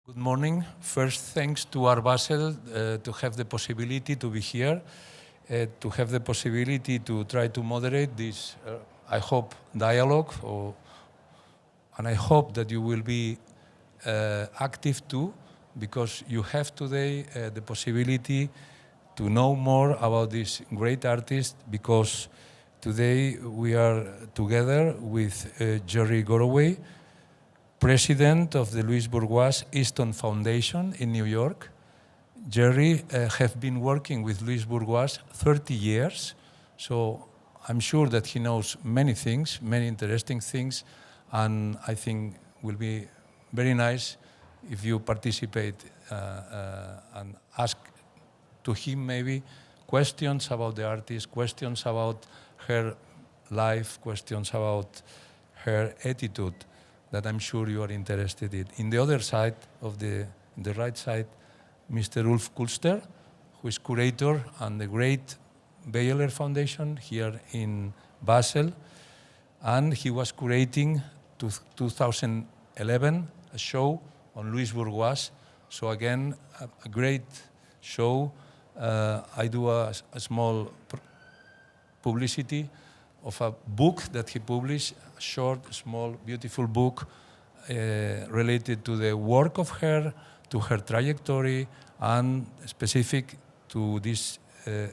Good morning. First, thanks to Art Basel to have the possibility to be here, to have the possibility to try to moderate this, I hope, dialogue, and I hope that you will be active too, because you have today the possibility to know more about this great artist, because today we are together with Jerry Gorovoy, president of the Louise Bourgeois Easton Foundation in New York. Jerry have been working with Louise Bourgeois 30 years, so I'm sure that he knows many things, many interesting things, and I think will be very nice if you participate and ask to him maybe questions about the artist, questions about her life, questions about her attitude that I'm sure you are interested in. In the other side of the right side, Mr. Ulf Küster, who is curator and the great Beyeler Foundation here in Basel, and he was curating 2011 a show on Louise Bourgeois. So again, a great show. I do a small publicity of a book that he published, a short, small, beautiful book related to the work of her, to her trajectory, and specific to this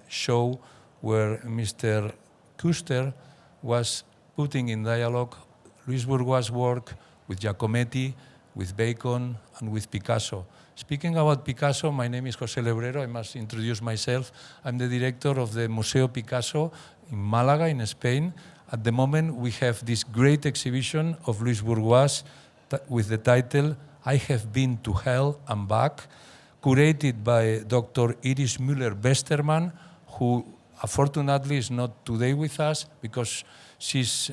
show where Mr. Küster was putting in dialogue Louise Bourgeois' work with Giacometti, with Bacon, and with Picasso. Speaking about Picasso, my name is José Lebrero. I must introduce myself. I'm the director of the Museo Picasso in Málaga, in Spain. At the moment, we have this great exhibition of Louise Bourgeois with the title, I Have Been to Hell and Back, curated by Dr. Iris Müller-Westermann, who unfortunately is not today with us because she's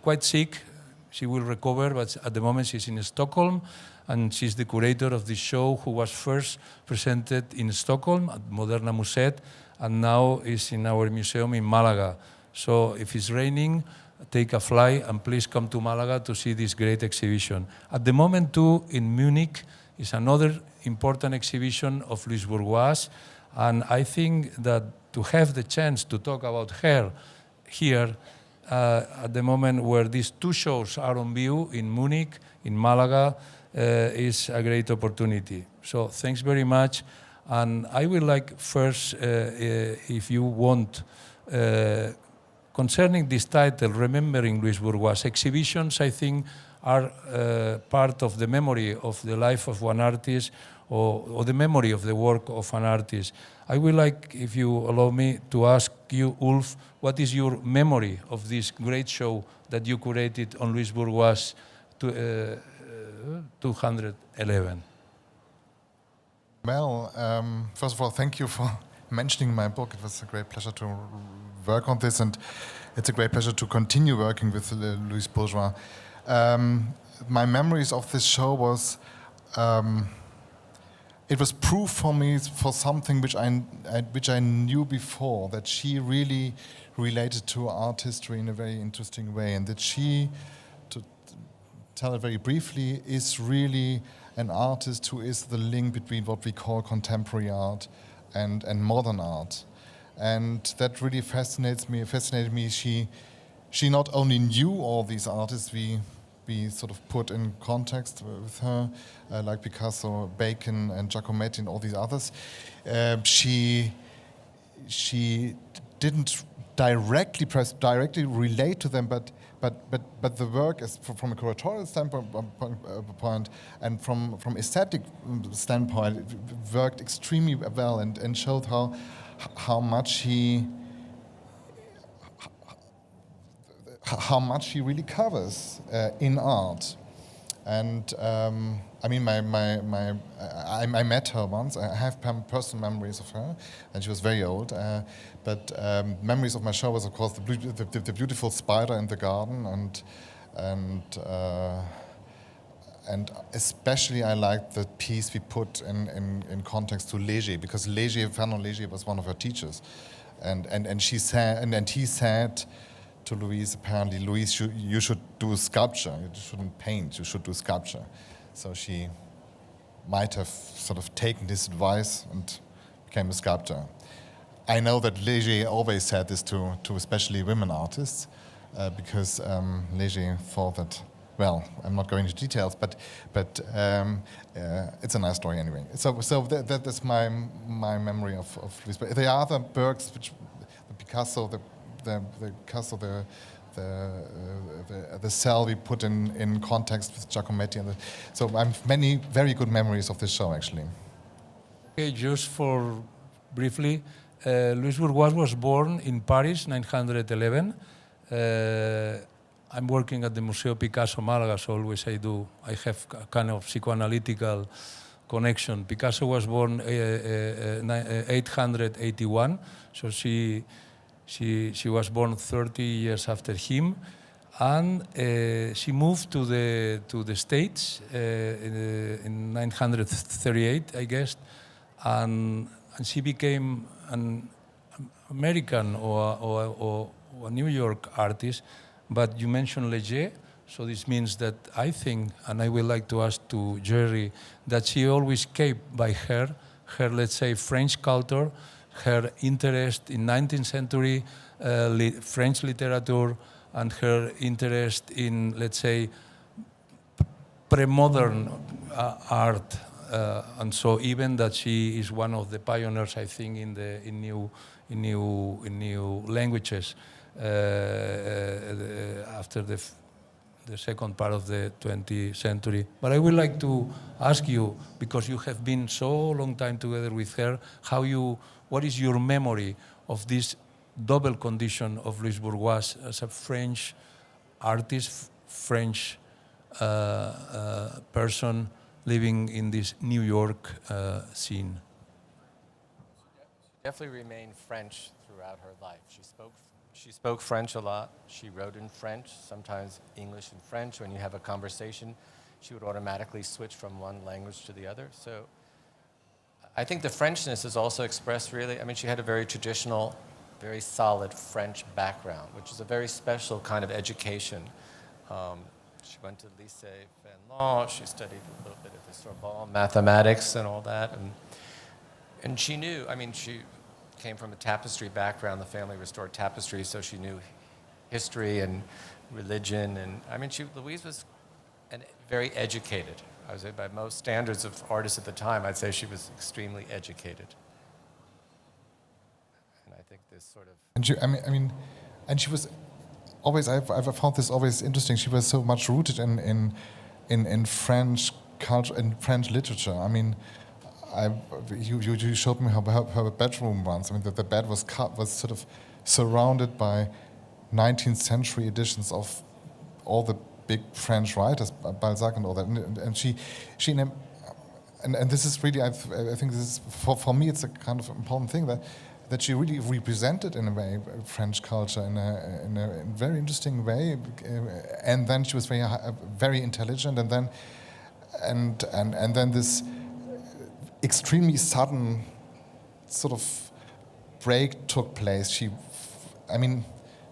quite sick. She will recover, but at the moment she's in Stockholm, and she's the curator of this show who was first presented in Stockholm at Moderna Museet, and now is in our museum in Málaga. So if it's raining, take a flight and please come to Málaga to see this great exhibition. At the moment too, in Munich, is another important exhibition of Louise Bourgeois, and I think that to have the chance to talk about her here at the moment where these two shows are on view in Munich, in Málaga, is a great opportunity. So thanks very much. And I would like first, if you want, concerning this title, Remembering Louise Bourgeois, exhibitions, I think, are part of the memory of the life of one artist or the memory of the work of an artist. I would like, if you allow me, to ask you, Ulf, what is your memory of this great show that you curated on Louise Bourgeois 211? Well, first of all, thank you for mentioning my book. It was a great pleasure to work on this, and it's a great pleasure to continue working with Louise Bourgeois. My memories of this show was, it was proof for me for something which I knew before, that she really related to art history in a very interesting way, and that she, to tell it very briefly, is really an artist who is the link between what we call contemporary art and modern art. And that really fascinated me. She not only knew all these artists we sort of put in context with her, like Picasso, Bacon, and Giacometti, and all these others. She didn't directly relate to them, but the work is from a curatorial standpoint and from aesthetic standpoint, it worked extremely well and showed how much she really covers in art. And I mean, I met her once. I have personal memories of her, and she was very old. But memories of my show was, of course, the beautiful spider in the garden, and especially I liked the piece we put in context to Léger, because Fernand Léger was one of her teachers, and she said, and he said to Louise, apparently, Louise, you should do sculpture. You shouldn't paint. You should do sculpture. So she might have sort of taken this advice and became a sculptor. I know that Léger always said this to especially women artists, because Léger thought that, well, I'm not going into details, but it's a nice story anyway. So that's my memory of Louise. But there are other works, which the Picasso, the cell we put in context with Giacometti, and so I have many very good memories of this show actually. Okay, just for briefly, Louise Bourgeois was born in Paris, 911. I'm working at the Museo Picasso Málaga, so always I have a kind of psychoanalytical connection. Picasso was born 881, so she was born 30 years after him, and she moved to the States in 938, I guess, and she became an American or a New York artist. But you mentioned Léger, so this means that I think, and I would like to ask to Jerry, that she always kept by her, let's say, French culture, her interest in 19th century French literature, and her interest in, let's say, pre-modern art, and so even that she is one of the pioneers, I think, in new languages after the second part of the 20th century. But I would like to ask you, because you have been so long time together with her, what is your memory of this double condition of Louise Bourgeois as a French artist, French person living in this New York scene? She definitely remained French throughout her life. She spoke French a lot. She wrote in French, sometimes English and French. When you have a conversation, she would automatically switch from one language to the other. So I think the Frenchness is also expressed really, she had a very traditional, very solid French background, which is a very special kind of education. She went to Lycée Fenelon, she studied a little bit at the Sorbonne, mathematics and all that. And she knew, she came from a tapestry background. The family restored tapestry, so she knew history and religion. And Louise was very educated. I would say by most standards of artists at the time, I'd say she was extremely educated. And I think this sort of... And she was always, I've found this always interesting, she was so much rooted in French culture and French literature. You showed me her bedroom once. The bed was sort of surrounded by 19th century editions of all the big French writers, Balzac and all that. And this is really, I think this is for me, it's a kind of important thing that she really represented in a way French culture in a very interesting way. And then she was very intelligent, and then this extremely sudden sort of break took place.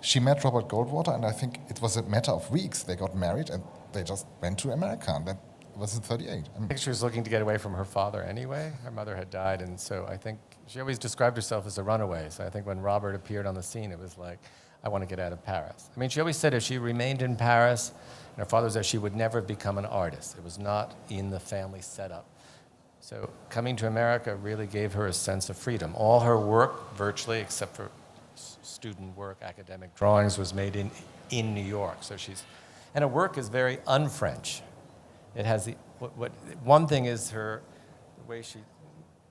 She met Robert Goldwater, and I think it was a matter of weeks. They got married, and they just went to America, and that was in 38. I think she was looking to get away from her father anyway. Her mother had died, and so I think she always described herself as a runaway. So I think when Robert appeared on the scene, it was like, I want to get out of Paris. She always said if she remained in Paris, and her father said she would never become an artist. It was not in the family setup. So coming to America really gave her a sense of freedom. All her work, virtually, except for student work, academic drawings, was made in New York. So and her work is very un-French. It has one thing is the way she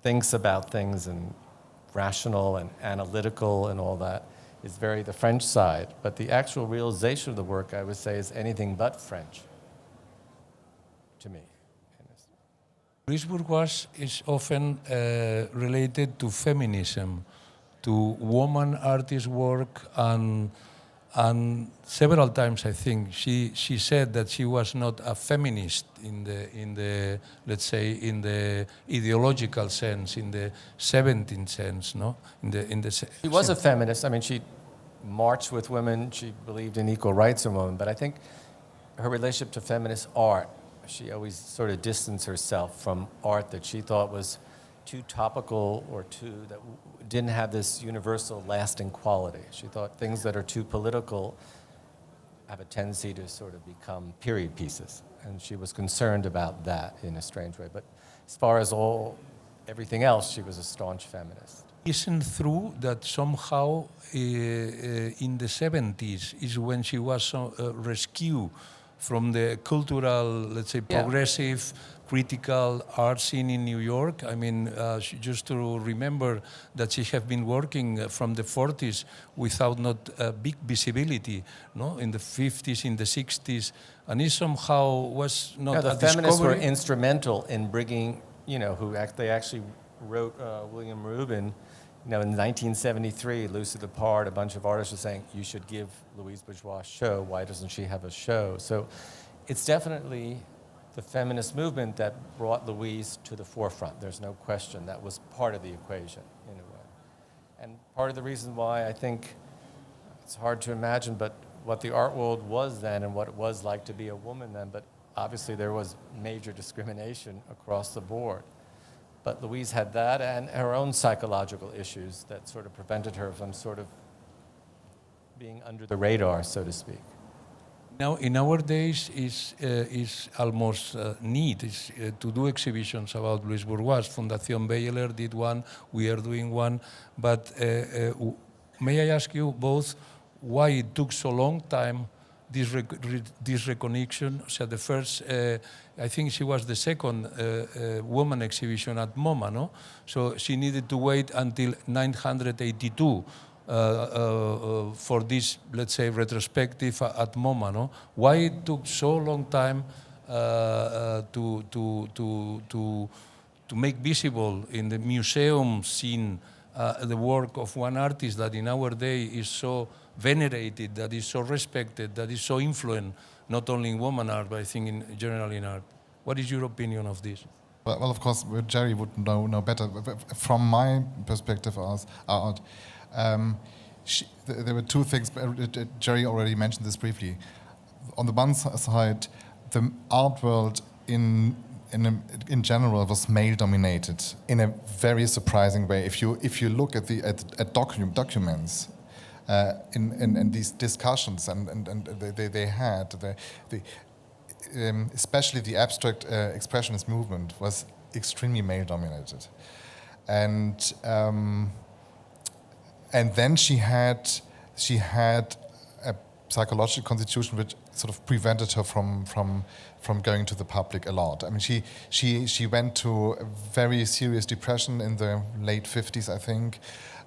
thinks about things, and rational and analytical and all that is very the French side. But the actual realization of the work, I would say, is anything but French to me. Louise Bourgeois is often related to feminism, to woman artist work, and several times I think she said that she was not a feminist in the let's say in the ideological sense, in the 17th sense, no? She was a feminist. She marched with women. She believed in equal rights of women. But I think her relationship to feminist art she always sort of distanced herself from art that she thought was too topical or that didn't have this universal lasting quality. She thought things that are too political have a tendency to sort of become period pieces. And she was concerned about that in a strange way. But as far as everything else, she was a staunch feminist. Isn't true that somehow in the 70s is when she was rescued from the cultural, let's say, progressive, critical art scene in New York? I mean, just to remember that she had been working from the 40s without not big visibility, no? In the 50s, in the 60s, and it somehow was not a the feminists were discovery. instrumental in bringing, they actually wrote William Rubin. In 1973, Lucid Apart, a bunch of artists were saying, you should give Louise Bourgeois a show. Why doesn't she have a show? So it's definitely the feminist movement that brought Louise to the forefront. There's no question. That was part of the equation, in a way. And part of the reason why I think it's hard to imagine, but what the art world was then and what it was like to be a woman then, but obviously there was major discrimination across the board. But Louise had that and her own psychological issues that sort of prevented her from sort of being under the radar, so to speak. Now, in our days, is almost neat to do exhibitions about Louise Bourgeois. Fondation Beyeler did one, we are doing one. But may I ask you both why it took so long time, this recognition? So the first, I think she was the second woman exhibition at MoMA, no? So she needed to wait until 982 for this, let's say, retrospective at MoMA, no? Why it took so long time to make visible in the museum scene the work of one artist that in our day is so venerated, that is so respected, that is so influent, not only in woman art, but I think in general in art. What is your opinion of this? Well, of course, Jerry would know better. From my perspective as art, there were two things. Jerry already mentioned this briefly. On the one side, the art world in general was male-dominated in a very surprising way. If you look at documents in these discussions and they had especially the abstract expressionist movement was extremely male-dominated, and then she had a psychological constitution which sort of prevented her from going to the public a lot. I mean, she went to a very serious depression in the late 50s, I think,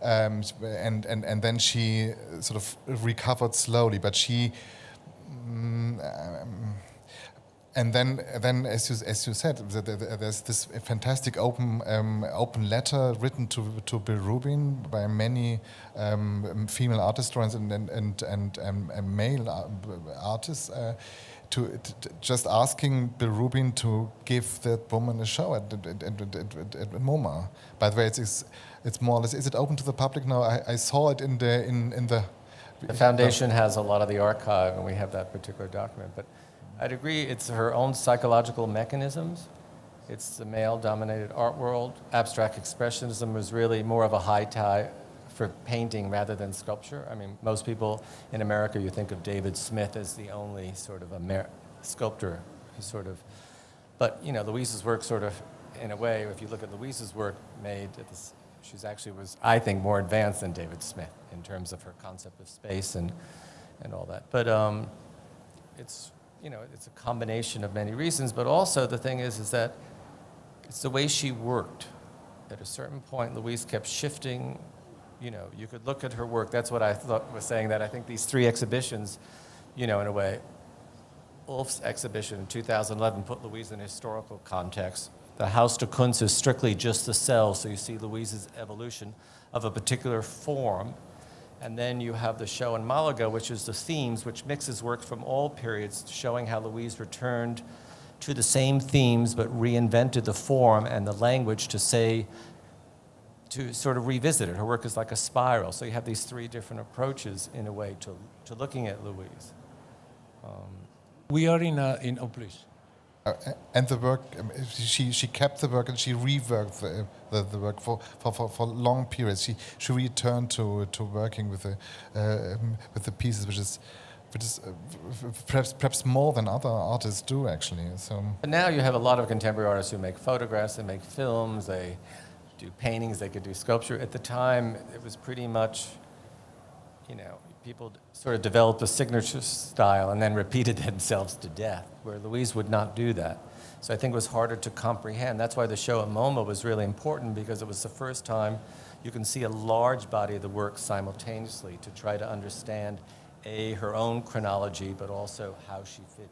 and then she sort of recovered slowly, but she. And then, as you said, there's this fantastic open letter written to Bill Rubin by many female art historians and male artists, to just asking Bill Rubin to give that woman a show at MoMA. By the way, it's more or less. Is it open to the public now? I saw it in the. The foundation has a lot of the archive, and we have that particular document, but. I'd agree, it's her own psychological mechanisms. It's the male-dominated art world. Abstract expressionism was really more of a high tie for painting rather than sculpture. I mean, most people in America, you think of David Smith as the only sort of sculptor who sort of, but Louise's work sort of, in a way, if you look at Louise's work made at this, she's actually was, I think, more advanced than David Smith in terms of her concept of space and all that. But it's a combination of many reasons, but also the thing is that it's the way she worked. At a certain point, Louise kept shifting. You could look at her work. That's what I thought was saying, that I think these three exhibitions, in a way, Ulf's exhibition in 2011 put Louise in a historical context. The Haus der Kunst is strictly just the cell, so you see Louise's evolution of a particular form. And then you have the show in Málaga, which is the themes, which mixes work from all periods, showing how Louise returned to the same themes, but reinvented the form and the language to sort of revisit it. Her work is like a spiral. So you have these three different approaches, in a way, to looking at Louise. We are in oh, please. And the work, she kept the work and she reworked the work for long periods. She returned to working with the pieces, which is perhaps more than other artists do actually. So. But now you have a lot of contemporary artists who make photographs, they make films, they do paintings, they could do sculpture. At the time, it was pretty much, people sort of developed a signature style and then repeated themselves to death, where Louise would not do that. So I think it was harder to comprehend. That's why the show at MoMA was really important, because it was the first time you can see a large body of the work simultaneously to try to understand, her own chronology, but also how she fit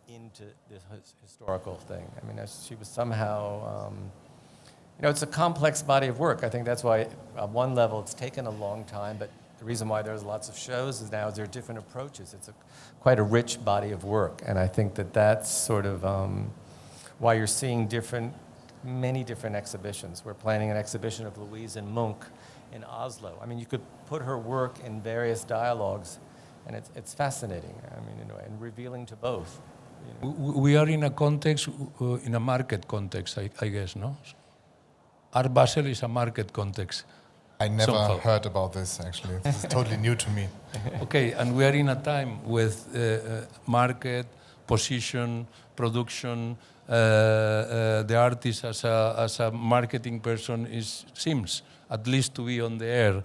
into this historical thing. I mean, she was somehow, it's a complex body of work. I think that's why, on one level, it's taken a long time, but the reason why there's lots of shows is now there are different approaches. It's quite a rich body of work, and I think that's sort of why you're seeing many different exhibitions. We're planning an exhibition of Louise and Munch in Oslo. I mean, you could put her work in various dialogues, and it's fascinating, I mean, in a way, and revealing to both. We are in a context, in a market context, I guess, no? Art Basel is a market context. I never somehow. Heard about this, actually. This is totally new to me. Okay, and we are in a time with market, position, production. The artist as a marketing person seems at least to be on the air.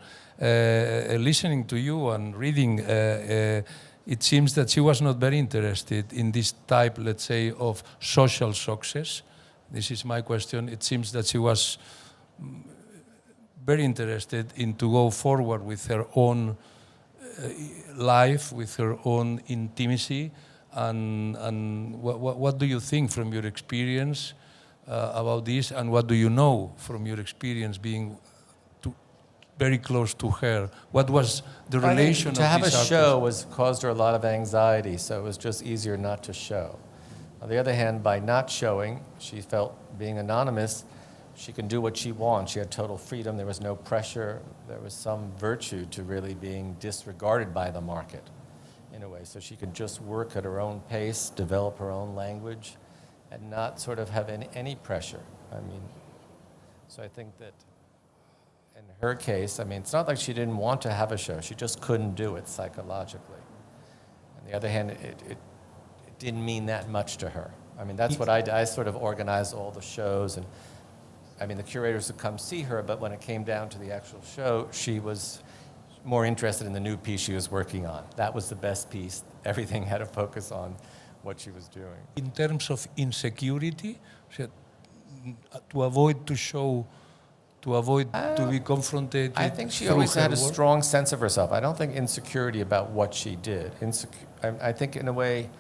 Listening to you and reading, it seems that she was not very interested in this type, let's say, of social success. This is my question. It seems that she was very interested in to go forward with her own life, with her own intimacy. And what do you think from your experience about this, and what do you know from your experience being very close to her? What was the relation of this artist? To have a show caused her a lot of anxiety, so it was just easier not to show. On the other hand, by not showing, she felt, being anonymous, she can do what she wants. She had total freedom. There was no pressure. There was some virtue to really being disregarded by the market, in a way. So she could just work at her own pace, develop her own language, and not sort of have any pressure. I mean, so I think that in her case, I mean, it's not like she didn't want to have a show. She just couldn't do it psychologically. On the other hand, it didn't mean that much to her. I mean, that's what I sort of organized all the shows. And I mean, the curators would come see her, but when it came down to the actual show, she was more interested in the new piece she was working on. That was the best piece. Everything had to focus on what she was doing. In terms of insecurity, to avoid to show, to avoid to be confronted. I think she always had a strong sense of herself. I don't think insecurity about what she did. I think in a way,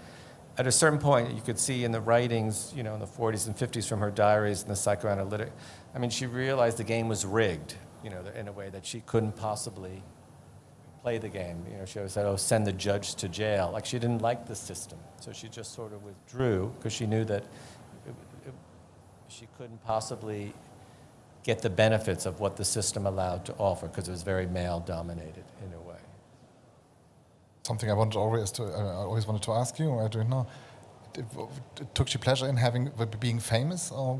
at a certain point, you could see in the writings, in the 40s and 50s from her diaries and the psychoanalytic, I mean, she realized the game was rigged, in a way that she couldn't possibly play the game. She always said, send the judge to jail. Like, she didn't like the system. So she just sort of withdrew because she knew that she couldn't possibly get the benefits of what the system allowed to offer because it was very male-dominated in a way. Something I always wanted to ask you, I don't know. Took she pleasure in being famous, or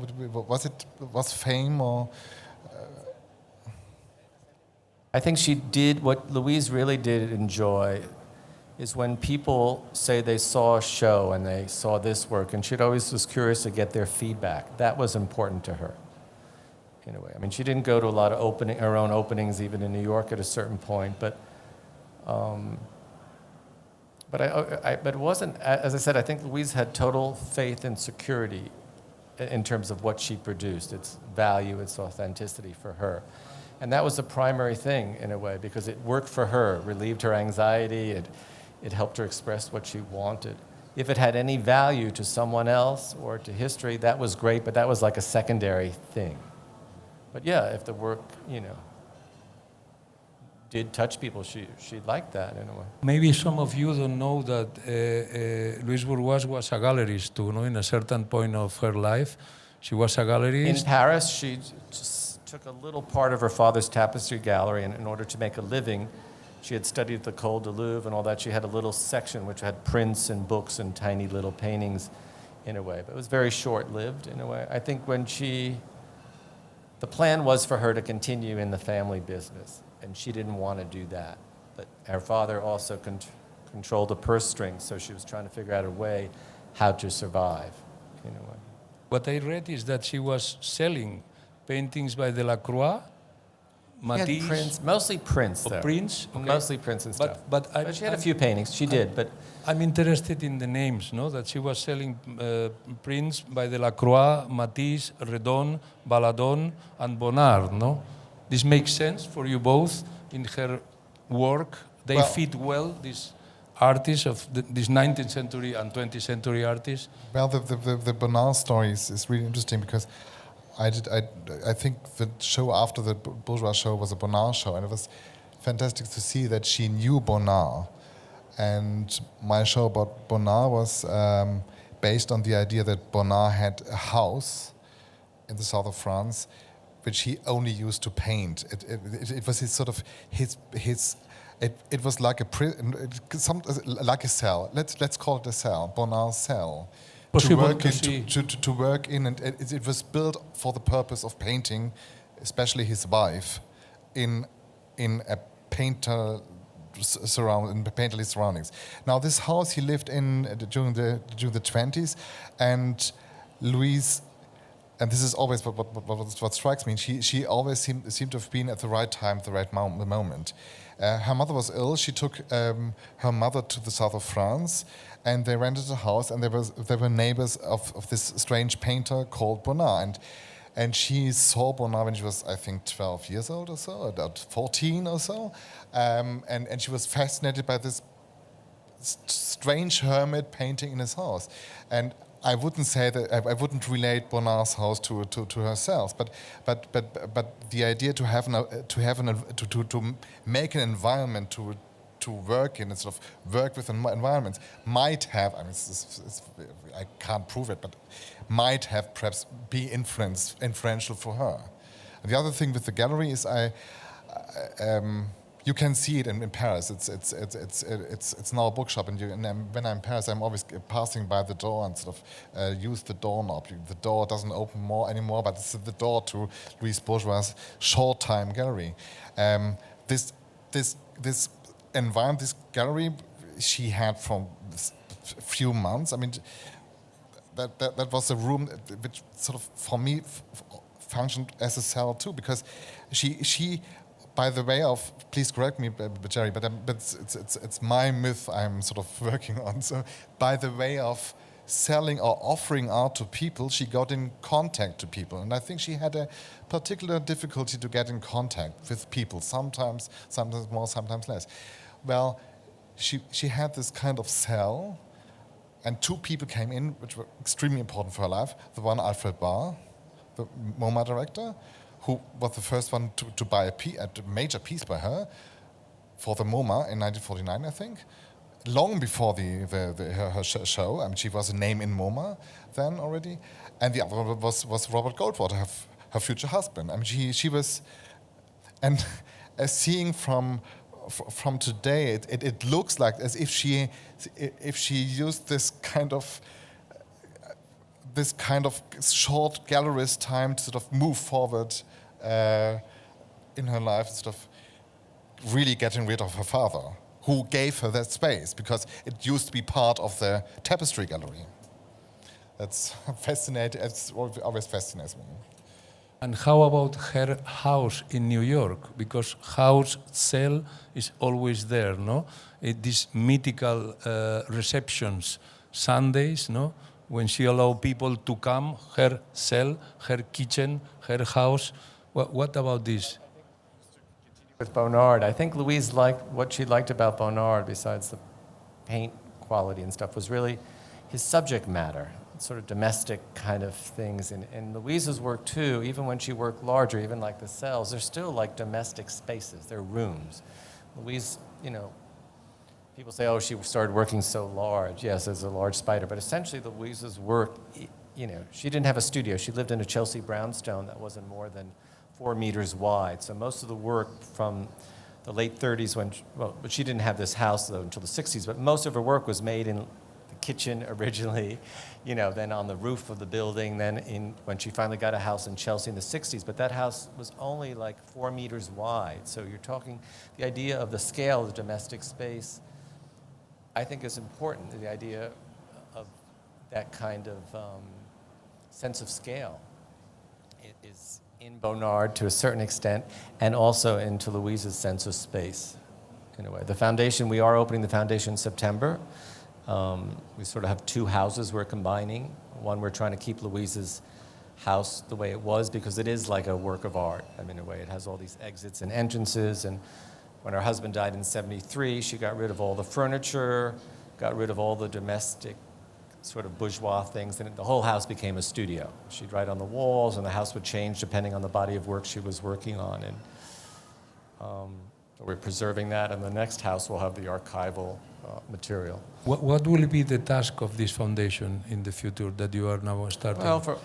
was fame or? I think she did what Louise really did enjoy, is when people say they saw a show and they saw this work, and she always was curious to get their feedback. That was important to her, in a way. I mean, she didn't go to a lot of her own openings, even in New York at a certain point, but it wasn't, as I said, I think Louise had total faith and security in terms of what she produced, its value, its authenticity for her. And that was the primary thing, in a way, because it worked for her, relieved her anxiety, it helped her express what she wanted. If it had any value to someone else or to history, that was great, but that was like a secondary thing. But yeah, if the work, did touch people, she liked that in a way. Maybe some of you don't know that Louise Bourgeois was a gallerist too, in a certain point of her life. She was a gallerist. In Paris, she just took a little part of her father's tapestry gallery, and in order to make a living, she had studied at the École du Louvre and all that. She had a little section which had prints and books and tiny little paintings in a way, but it was very short-lived in a way. I think when the plan was for her to continue in the family business, and she didn't want to do that. But her father also controlled the purse strings, so she was trying to figure out a way how to survive in a way. What I read is that she was selling paintings by Delacroix, Matisse. Prints, mostly prints, though. Prints? Okay. Mostly prints and stuff. But She had a few paintings. She did, but I'm interested in the names, no? That she was selling prints by Delacroix, Matisse, Redon, Baladon, and Bonnard, no? This makes sense for you both in her work. They fit well, these artists of these 19th century and 20th century artists. Well, the Bonnard story is really interesting because I think the show after the Bourgeois show was a Bonnard show, and it was fantastic to see that she knew Bonnard. And my show about Bonnard was based on the idea that Bonnard had a house in the south of France, which he only used to paint. It was his sort of his. It was like like a cell. Let's call it a cell, Bonnard's cell. To work in, and it was built for the purpose of painting, especially his wife, in a painterly surroundings. Now, this house he lived in during the 20s, and Louise, and this is always what strikes me. She always seemed to have been at the right time, at the right moment. Her mother was ill. She took her mother to the south of France, and they rented a house, and they were neighbors of this strange painter called Bonnard. And she saw Bonnard when she was, I think, 12 years old or so, about 14 or so. And she was fascinated by this strange hermit painting in his house. And I wouldn't say that I wouldn't relate Bonnard's house to herself, but the idea to make an environment to work in, and sort of work with environments might have. I mean, I can't prove it, but might have perhaps be influential for her. And the other thing with the gallery is you can see it in Paris. It's now a bookshop, and when I'm in Paris, I'm always passing by the door and sort of use the doorknob. The door doesn't open anymore, but it's the door to Louise Bourgeois' short time gallery. This environment, this gallery, she had for a few months. I mean, that was a room which sort of for me functioned as a cell too, because she. By the way of, please correct me, Jerry, but it's my myth I'm sort of working on. So, by the way of selling or offering art to people, she got in contact to people, and I think she had a particular difficulty to get in contact with people. Sometimes more, sometimes less. Well, she had this kind of cell, and two people came in, which were extremely important for her life. The one, Alfred Barr, the MoMA director, who was the first one to buy a major piece by her for the MoMA in 1949, I think, long before her show. I mean, she was a name in MoMA then already. And the other one was Robert Goldwater, her future husband. I mean, she was, and seeing from today, it looks like as if she used this kind of short gallerist time to sort of move forward in her life, sort of really getting rid of her father, who gave her that space because it used to be part of the tapestry gallery. That's fascinating. It's always fascinates me. And how about her house in New York? Because house cell is always there, no? These mythical receptions, Sundays, no? When she allowed people to come, her cell, her kitchen, her house. What about this? With Bonnard, I think Louise what she liked about Bonnard, besides the paint quality and stuff, was really his subject matter, sort of domestic kind of things. And Louise's work too, even when she worked larger, even like the cells, they're still like domestic spaces, they're rooms. Louise, people say, oh, she started working so large. Yes, as a large spider. But essentially, Louise's work, she didn't have a studio. She lived in a Chelsea brownstone that wasn't more than 4 meters wide. So most of the work from the late 30s but she didn't have this house, though, until the 60s. But most of her work was made in the kitchen originally, then on the roof of the building, then when she finally got a house in Chelsea in the 60s. But that house was only like 4 meters wide. So you're talking, the idea of the scale of the domestic space, I think is important. The idea of that kind of sense of scale is in Bonnard to a certain extent, and also into Louise's sense of space, in a way. The foundation, we are opening the foundation in September. We sort of have 2 houses we're combining. One, we're trying to keep Louise's house the way it was, because it is like a work of art. I mean, in a way, it has all these exits and entrances. And when her husband died in '73, she got rid of all the furniture, got rid of all the domestic sort of bourgeois things, and the whole house became a studio. She'd write on the walls, and the house would change depending on the body of work she was working on. And we're preserving that, and the next house will have the archival material. What will be the task of this foundation in the future that you are now starting? Well,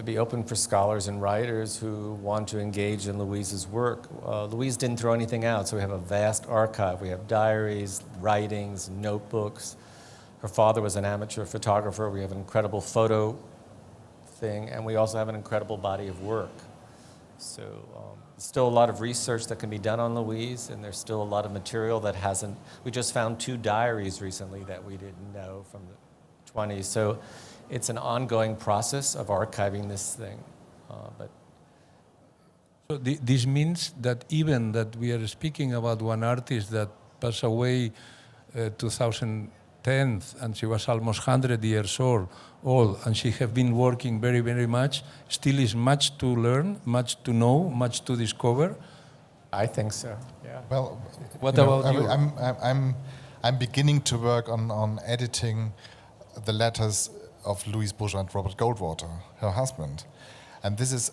be open for scholars and writers who want to engage in Louise's work. Louise didn't throw anything out, so we have a vast archive. We have diaries, writings, notebooks. Her father was an amateur photographer. We have an incredible photo thing, and we also have an incredible body of work. So there's still a lot of research that can be done on Louise, and there's still a lot of material that hasn't. We just found 2 diaries recently that we didn't know from the 20s. So it's an ongoing process of archiving this thing. So this means that even that we are speaking about one artist that passed away 2010, and she was almost 100 years old, and she has been working very, very much, still is much to learn, much to know, much to discover. I think so, yeah. Well, what about you? I'm beginning to work on editing the letters of Louise Bourgeois and Robert Goldwater, her husband, and this is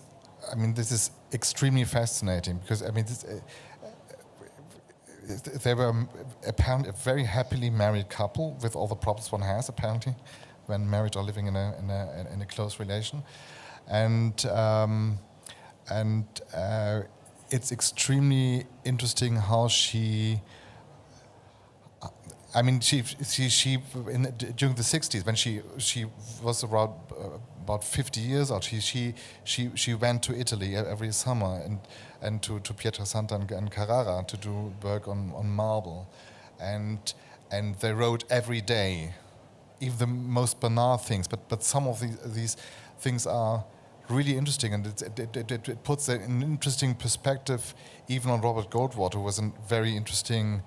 extremely fascinating, because they were apparently a very happily married couple with all the problems one has apparently when married or living in a close relation, and it's extremely interesting how she during the 60s, when she was about 50 years old, she went to Italy every summer and to Pietrasanta and Carrara to do work on marble, and they wrote every day, even the most banal things. But some of these things are really interesting, and it puts it in an interesting perspective, even on Robert Goldwater, who was a very interesting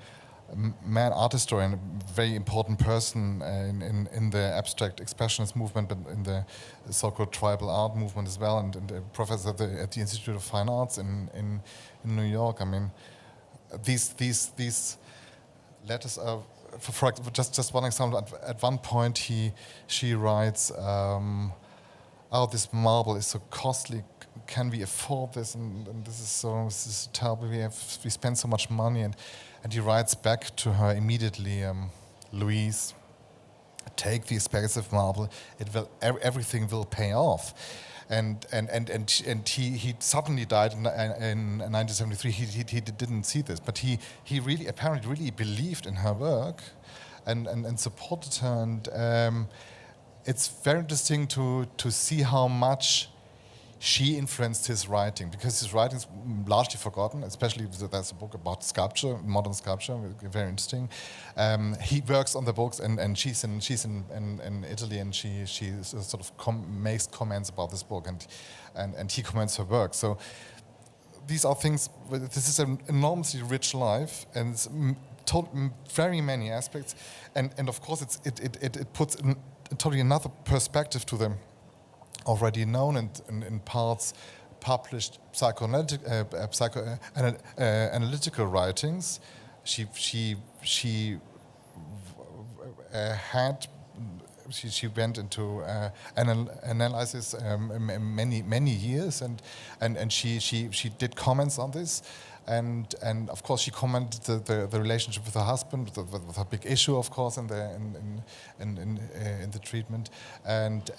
man, art historian, a very important person in the abstract expressionist movement, but in the so-called tribal art movement as well, and a professor at the Institute of Fine Arts in New York. I mean, these letters are, for just one example. At one point, she writes, "Oh, this marble is so costly. Can we afford this? And this is terrible. We spend so much money." And he writes back to her immediately, "Louise, take the expensive marble. Everything will pay off." And he suddenly died in 1973. He didn't see this, but he really apparently really believed in her work, and supported her. And it's very interesting to see how much she influenced his writing, because his writing is largely forgotten, especially there's a book about sculpture, modern sculpture, very interesting. He works on the books, and she's in Italy, and she sort of makes comments about this book, and he comments her work. So these are things. This is an enormously rich life, and it's very many aspects, and of course it puts totally another perspective to them. Already known and in parts published psychoanalytical writings. She went into analysis many years, and she did comments on this, and of course she commented the relationship with her husband, with her big issue, of course, in the treatment, and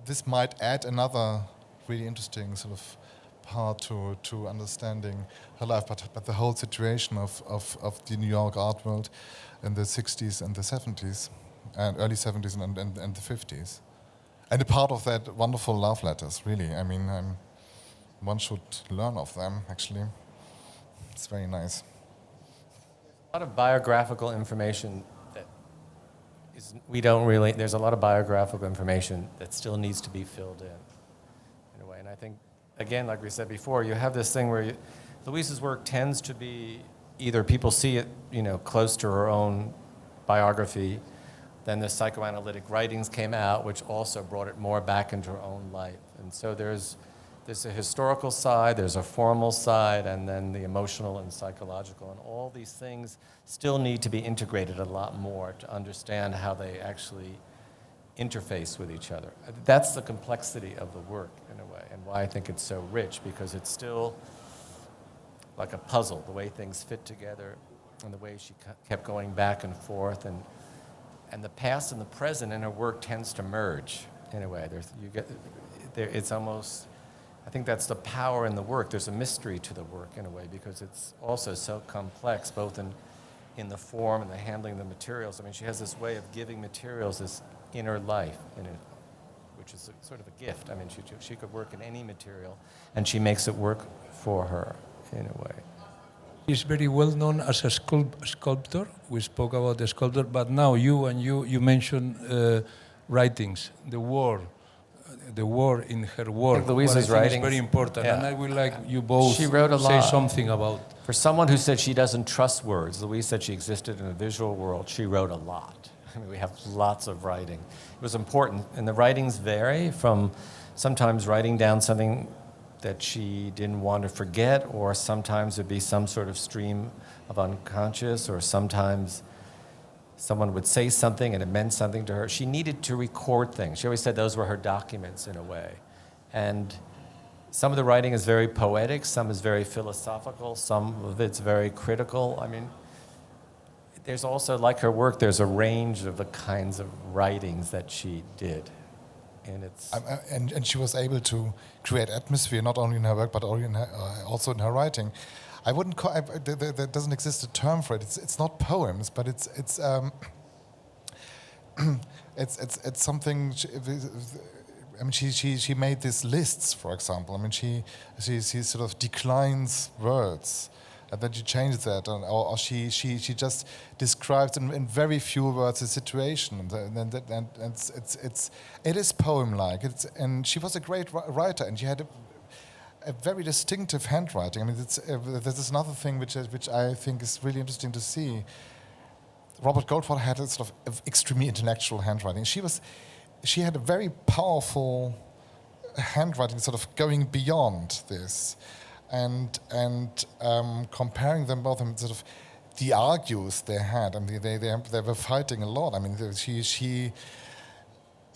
this might add another really interesting sort of part to understanding her life, but the whole situation of the New York art world in the 60s and the 70s, and early 70s and the 50s. And a part of that, wonderful love letters, really. I mean, one should learn of them, actually. It's very nice. A lot of biographical information that there's a lot of biographical information that still needs to be filled in a way. And I think, again, like we said before, you have this thing where Louise's work tends to be either people see it, close to her own biography. Then the psychoanalytic writings came out, which also brought it more back into her own life. And so there's a historical side, there's a formal side, and then the emotional and psychological. And all these things still need to be integrated a lot more to understand how they actually interface with each other. That's the complexity of the work, in a way, and why I think it's so rich, because it's still like a puzzle, the way things fit together, and the way she kept going back and forth. And the past and the present in her work tends to merge, in a way. It's almost... I think that's the power in the work. There's a mystery to the work, in a way, because it's also so complex, both in the form and the handling of the materials. I mean, she has this way of giving materials this inner life in it, which is sort of a gift. I mean, she could work in any material, and she makes it work for her, in a way. He's very well known as a sculptor. We spoke about the sculptor, but now you mentioned writings, the war in her work. Louise's writing is very important, yeah. And I would like you both she wrote a say lot. something about. For someone who said she doesn't trust words, Louise said she existed in a visual world. She wrote a lot. I mean, we have lots of writing. It was important, and the writings vary from sometimes writing down something that she didn't want to forget, or sometimes it'd be some sort of stream of unconscious, or sometimes someone would say something and it meant something to her. She needed to record things. She always said those were her documents, in a way. And some of the writing is very poetic, some is very philosophical, some of it's very critical. I mean, there's also, like her work, there's a range of the kinds of writings that she did. And it's... And she was able to create atmosphere, not only in her work, but also in her writing. I wouldn't call there doesn't exist a term for it. It's not poems, but it's something. I mean, she made these lists, for example. I mean, she sort of declines words, and then she changes that, or she just describes in very few words a situation, and it is poem-like. And she was a great writer, and she had a very distinctive handwriting. I mean, this is another thing which I think is really interesting to see. Robert Goldwater had a sort of extremely intellectual handwriting. She had a very powerful handwriting, sort of going beyond this, and comparing them both, and sort of the argues they had. I mean, they were fighting a lot. I mean, she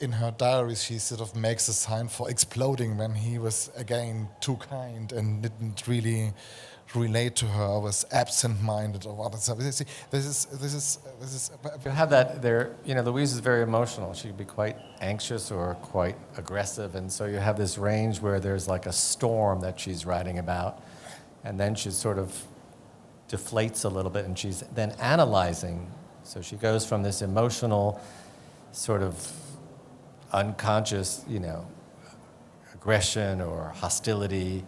in her diaries, she sort of makes a sign for exploding when he was, again, too kind and didn't really relate to her, or was absent-minded or what. So this is. You have that there. Louise is very emotional. She could be quite anxious or quite aggressive, and so you have this range where there's like a storm that she's writing about, and then she sort of deflates a little bit, and she's then analyzing. So she goes from this emotional sort of unconscious, aggression or hostility,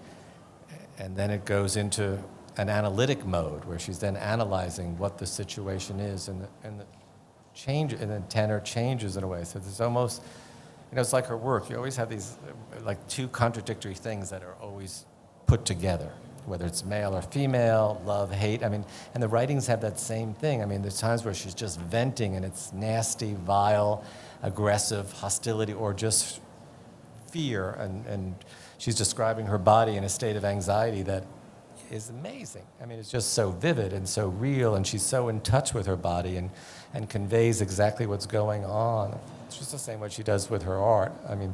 and then it goes into an analytic mode where she's then analyzing what the situation is, and the change, and the tenor changes in a way. So there's almost, it's like her work. You always have these like two contradictory things that are always put together, whether it's male or female, love, hate. I mean, and the writings have that same thing. I mean, there's times where she's just venting, and it's nasty, vile, aggressive, hostility, or just fear, and she's describing her body in a state of anxiety that is amazing. I mean, it's just so vivid and so real, and she's so in touch with her body and conveys exactly what's going on. It's just the same way she does with her art. I mean,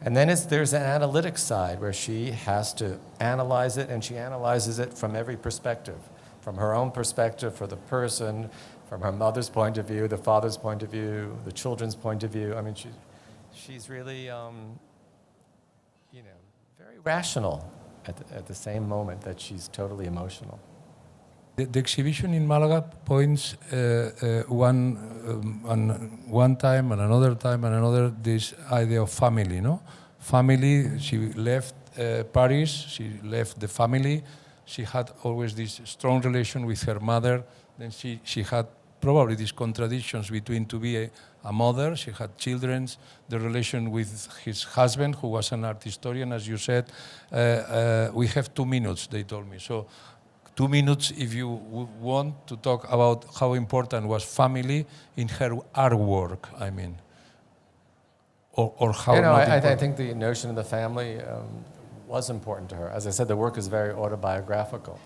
and then there's an analytic side where she has to analyze it, and she analyzes it from every perspective, from her own perspective for the person, from her mother's point of view, the father's point of view, the children's point of view. I mean, she's really, very rational at the same moment that she's totally emotional. The exhibition in Malaga points one time and another time and another this idea of family, no? Family, she left Paris, she left the family, she had always this strong relation with her mother, then she had probably these contradictions between to be a mother, she had children, the relation with his husband, who was an art historian, as you said. We have 2 minutes, they told me. So 2 minutes if you want to talk about how important was family in her artwork, I mean. Or how I think the notion of the family was important to her. As I said, the work is very autobiographical.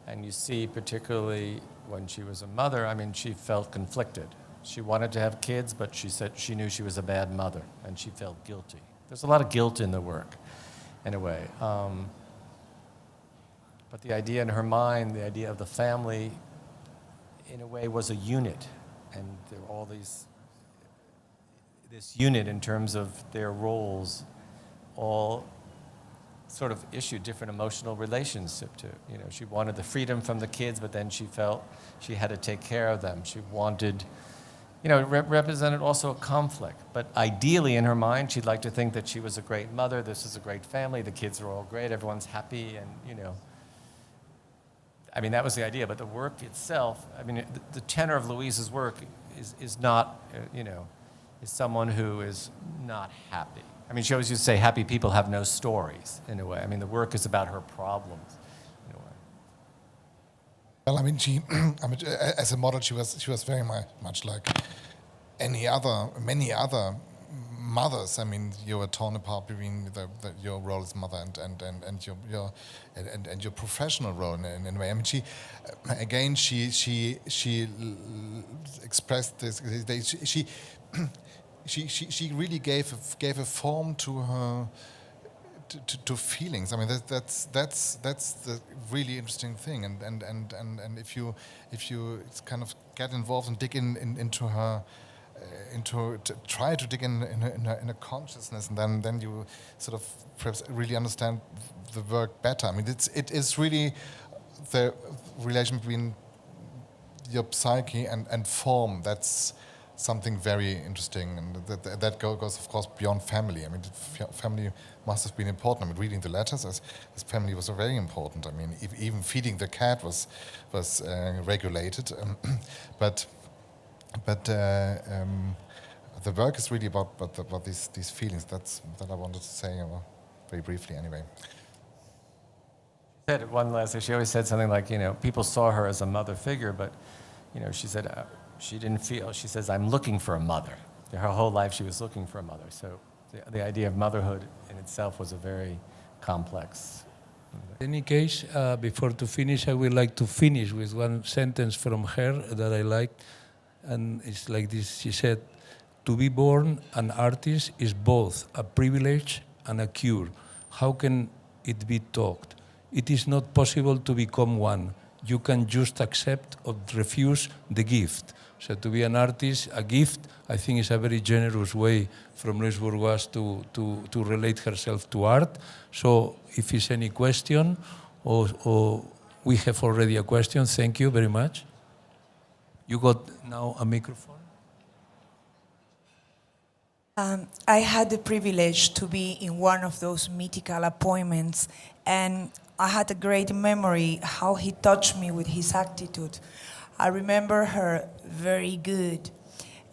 And you see, particularly when she was a mother, I mean, she felt conflicted. She wanted to have kids, but she said she knew she was a bad mother, and she felt guilty. There's a lot of guilt in the work, in a way. But the idea in her mind, the idea of the family, in a way, was a unit. And there were all this unit in terms of their roles, all sort of issued different emotional relationship to. You know, she wanted the freedom from the kids, but then she felt she had to take care of them. She wanted, you know, it represented also a conflict. But ideally, in her mind, she'd like to think that she was a great mother, this is a great family, the kids are all great, everyone's happy, and, you know. I mean, that was the idea, but the work itself, I mean, the tenor of Louise's work is not, you know, is someone who is not happy. I mean, she always used to say, happy people have no stories, in a way. I mean, the work is about her problems, in a way. Well, I mean, as a model, she was very much like many other mothers. I mean, you were torn apart between your role as mother and your professional role in a way. I mean, she expressed this. She really gave a form to her to feelings. I mean, that's the really interesting thing. And if you kind of get involved and dig into her. Try to dig in a consciousness, and then you sort of perhaps really understand the work better. I mean, it is really the relation between your psyche and form. That's something very interesting, and that goes, of course, beyond family. I mean, family must have been important. I mean, reading the letters as family was very important. I mean, even feeding the cat was regulated, but the work is really about these feelings. That I wanted to say very briefly, anyway. She said one last thing. She always said something like, you know, people saw her as a mother figure, but, you know, she said she didn't feel. She says, I'm looking for a mother. Her whole life, she was looking for a mother. So the idea of motherhood in itself was a very complex. In any case, before to finish, I would like to finish with one sentence from her that I liked. And it's like this, she said, to be born an artist is both a privilege and a cure. How can it be taught? It is not possible to become one. You can just accept or refuse the gift. So to be an artist, a gift, I think is a very generous way from Louise Bourgeois to relate herself to art. So if it's any question, or we have already a question, thank you very much. You got now a microphone? I had the privilege to be in one of those mythical appointments, and I had a great memory how he touched me with his attitude. I remember her very good,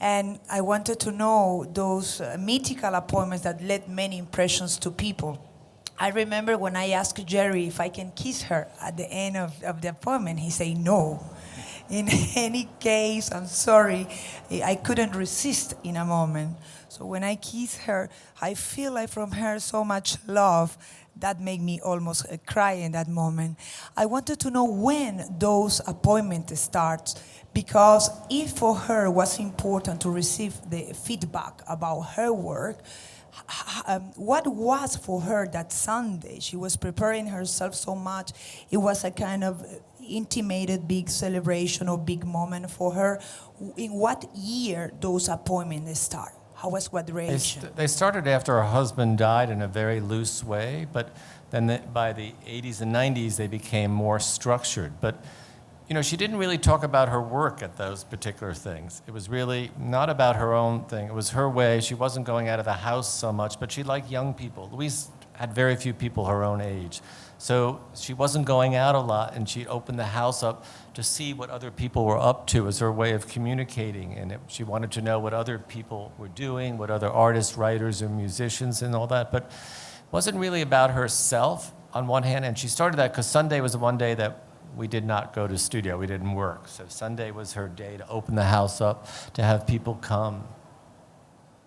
and I wanted to know those mythical appointments that left many impressions to people. I remember when I asked Jerry if I can kiss her at the end of the appointment, he said no. In any case, I'm sorry, I couldn't resist in a moment. So when I kiss her, I feel like from her so much love that made me almost cry in that moment. I wanted to know when those appointments start, because if for her was important to receive the feedback about her work, what was for her that Sunday? She was preparing herself so much. It was a kind of intimated big celebration or big moment for her. In what year those appointments start? How was graduation? They started after her husband died in a very loose way, but then by the 80s and 90s, they became more structured. But, you know, she didn't really talk about her work at those particular things. It was really not about her own thing. It was her way. She wasn't going out of the house so much, but she liked young people. Louise had very few people her own age. So she wasn't going out a lot, and she'd open the house up to see what other people were up to as her way of communicating. And she wanted to know what other people were doing, what other artists, writers, or musicians and all that. But it wasn't really about herself on one hand. And she started that because Sunday was the one day that we did not go to studio. We didn't work. So Sunday was her day to open the house up, to have people come.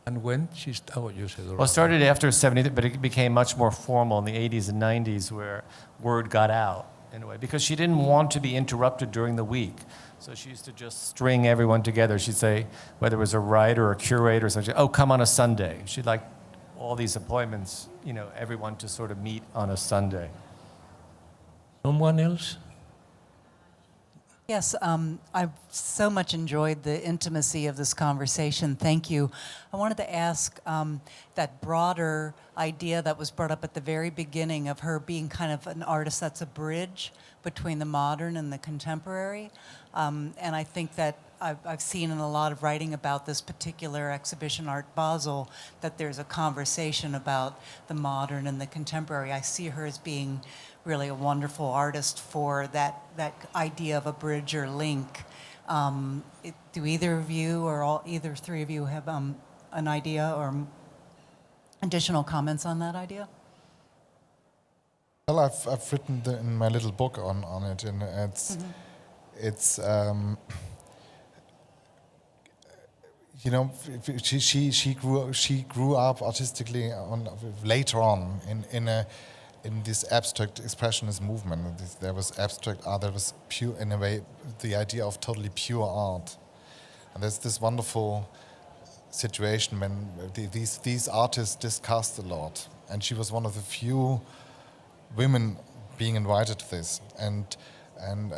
And when she you said already. Well, it started after 70, but it became much more formal in the 80s and 90s where word got out in a way, because she didn't want to be interrupted during the week. So she used to just string everyone together. She'd say, whether it was a writer or a curator or something, oh, come on a Sunday. She'd like all these appointments, you know, everyone to sort of meet on a Sunday. Someone else? Yes, I've so much enjoyed the intimacy of this conversation. Thank you. I wanted to ask that broader idea that was brought up at the very beginning of her being kind of an artist that's a bridge between the modern and the contemporary. And I think that I've seen in a lot of writing about this particular exhibition, Art Basel, that there's a conversation about the modern and the contemporary. I see her as being really a wonderful artist for that idea of a bridge or link. Do either of you or either three of you have an idea or additional comments on that idea? Well, I've written in my little book on it, and it's you know, she grew up artistically later on in this abstract expressionist movement. There was abstract art, there was pure, in a way, the idea of totally pure art. And there's this wonderful situation when these artists discussed a lot. And she was one of the few women being invited to this. And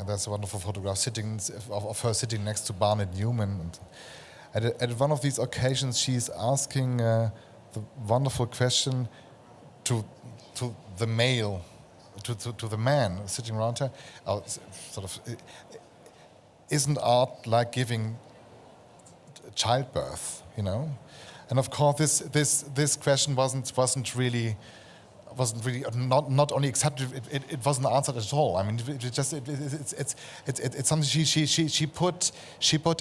there's a wonderful photograph of her sitting next to Barnett Newman. And at one of these occasions, she's asking the wonderful question to the male, to the man sitting around her, sort of, isn't art like giving childbirth, you know? And of course, this question wasn't really not only accepted, it wasn't answered at all. I mean, it's something she put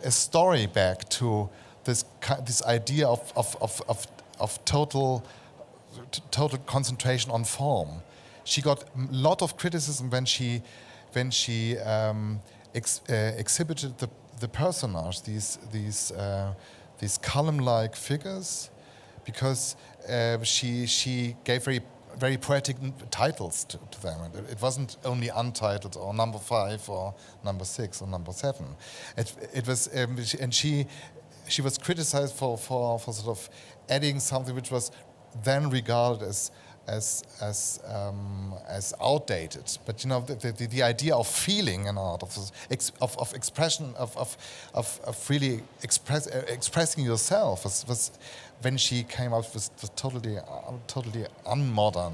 a story back to this idea of total concentration on form. She got a lot of criticism when she exhibited the personage, these column-like figures, because she gave very poetic titles to them. It wasn't only untitled or number 5 or number 6 or number 7. It was, and she was criticized for sort of adding something which was then regarded as outdated. But you know, the idea of feeling an art, of expression, of really expressing yourself was when she came out, was totally unmodern.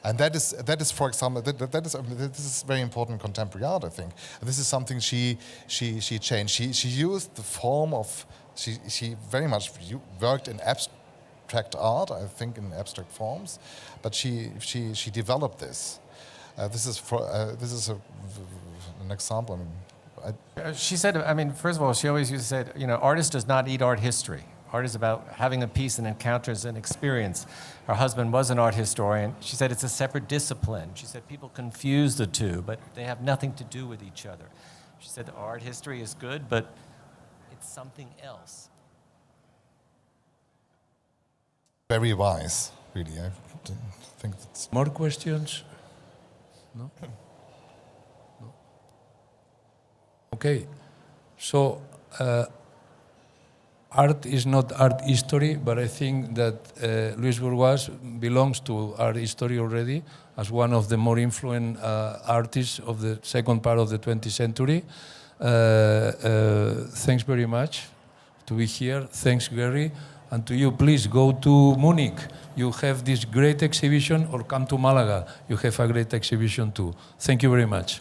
And that is, for example, this is very important in contemporary art, I think. And this is something she changed. She used the form of, she very much worked in abstract art, I think, in abstract forms, but she developed this. This is an example. I mean, she said, I mean, first of all, she always used to say, you know, artist does not eat art history. Art is about having a piece and encounters and experience. Her husband was an art historian. She said it's a separate discipline. She said people confuse the two, but they have nothing to do with each other. She said art history is good, but it's something else. Very wise, really. I think that's... More questions? No? No? Okay. So, art is not art history, but I think that Louise Bourgeois belongs to art history already as one of the more influential artists of the second part of the 20th century. Thanks very much to be here. Thanks, Gary. And to you, please go to Munich. You have this great exhibition, or come to Málaga. You have a great exhibition too. Thank you very much.